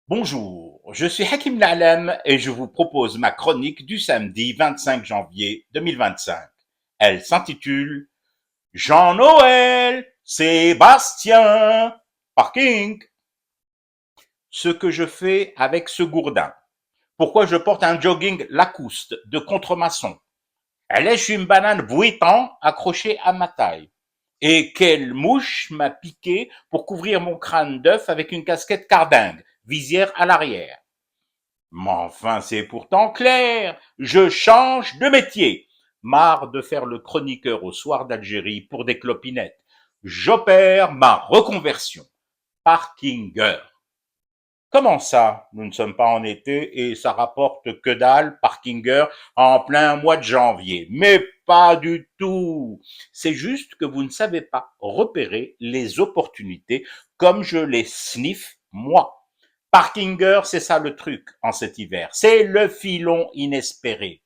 Bonjour, je suis Hakim La'alam et je vous propose ma chronique du samedi 25 janvier 2025. Elle s'intitule Jean-Noël Sébastien Parking. Ce que je fais avec ce gourdin. Pourquoi je porte un jogging Lacoste de contremaçon. Elle lèche une banane bruitant accrochée à ma taille. Et quelle mouche m'a piqué pour couvrir mon crâne d'œuf avec une casquette cardingue, visière à l'arrière. Mais enfin, c'est pourtant clair, je change de métier. Marre de faire le chroniqueur au soir d'Algérie pour des clopinettes. J'opère ma reconversion. Parkinger. Comment ça, nous ne sommes pas en été et ça rapporte que dalle, Parkinger, en plein mois de janvier? Mais pas du tout. C'est juste que vous ne savez pas repérer les opportunités comme je les sniffe moi. Parkinger, c'est ça le truc en cet hiver. C'est le filon inespéré.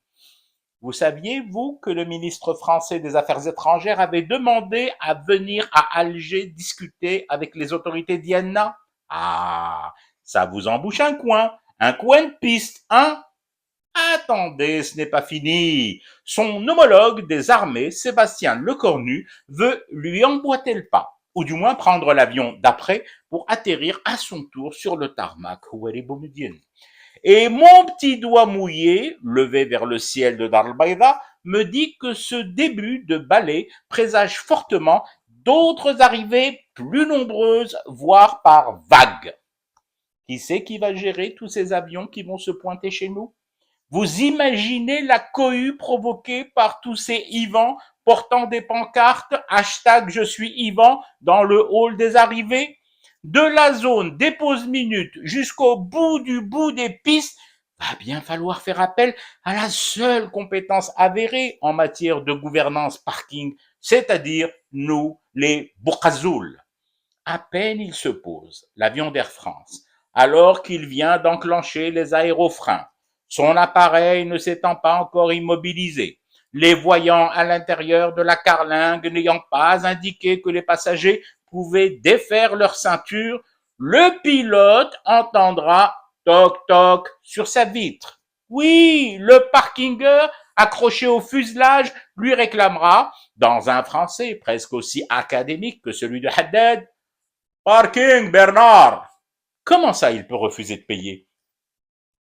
Vous saviez, vous, que le ministre français des Affaires étrangères avait demandé à venir à Alger discuter avec les autorités d'Iéna? Ah, ça vous embouche un coin de piste, hein? Attendez, ce n'est pas fini. Son homologue des armées, Sébastien Lecornu, veut lui emboîter le pas, ou du moins prendre l'avion d'après pour atterrir à son tour sur le tarmac. Et mon petit doigt mouillé, levé vers le ciel de Darbaïda, me dit que ce début de ballet présage fortement d'autres arrivées plus nombreuses, voire par vagues. Qui c'est qui va gérer tous ces avions qui vont se pointer chez nous? Vous imaginez la cohue provoquée par tous ces Ivans portant des pancartes hashtag je suis Ivan dans le hall des arrivées? De la zone des pauses minutes jusqu'au bout des pistes, va bien falloir faire appel à la seule compétence avérée en matière de gouvernance parking, c'est-à-dire nous, les Boukazouls. À peine il se pose, l'avion d'Air France, alors qu'il vient d'enclencher les aérofreins, son appareil ne s'étant pas encore immobilisé, les voyants à l'intérieur de la carlingue n'ayant pas indiqué que les passagers pouvaient défaire leur ceinture, le pilote entendra toc toc sur sa vitre. Oui, le parkinger accroché au fuselage lui réclamera, dans un français presque aussi académique que celui de Haddad, Parking, Bernard. Comment ça, il peut refuser de payer?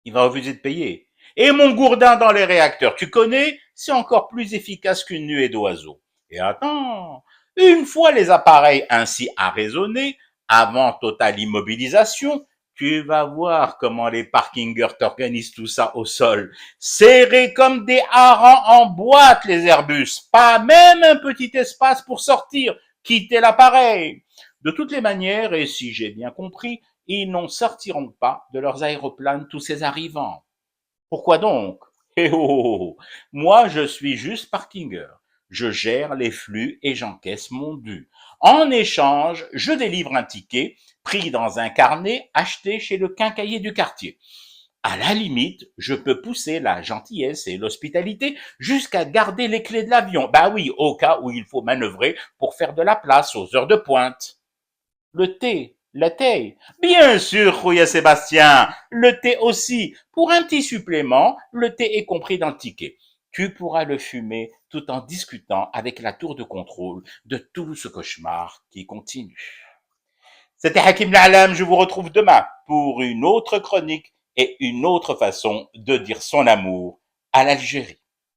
Il va refuser de payer. Et mon gourdin dans les réacteurs, tu connais, c'est encore plus efficace qu'une nuée d'oiseaux. Et attends, une fois les appareils ainsi arraisonnés, avant totale immobilisation, tu vas voir comment les parkingers t'organisent tout ça au sol. Serrés comme des harengs en boîte, les Airbus. Pas même un petit espace pour sortir, quitter l'appareil. De toutes les manières, et si j'ai bien compris, ils n'en sortiront pas de leurs aéroplanes tous ces arrivants. Pourquoi donc? Eh oh, oh, oh, moi je suis juste parkinger. Je gère les flux et j'encaisse mon dû. En échange, je délivre un ticket pris dans un carnet acheté chez le quincaillier du quartier. À la limite, je peux pousser la gentillesse et l'hospitalité jusqu'à garder les clés de l'avion. Bah oui, au cas où il faut manœuvrer pour faire de la place aux heures de pointe. Le thé, la thé. Bien sûr, Rouya Sébastien, le thé aussi. Pour un petit supplément, le thé est compris dans le ticket. Tu pourras le fumer tout en discutant avec la tour de contrôle de tout ce cauchemar qui continue. C'était Hakim La'alam, je vous retrouve demain pour une autre chronique et une autre façon de dire son amour à l'Algérie.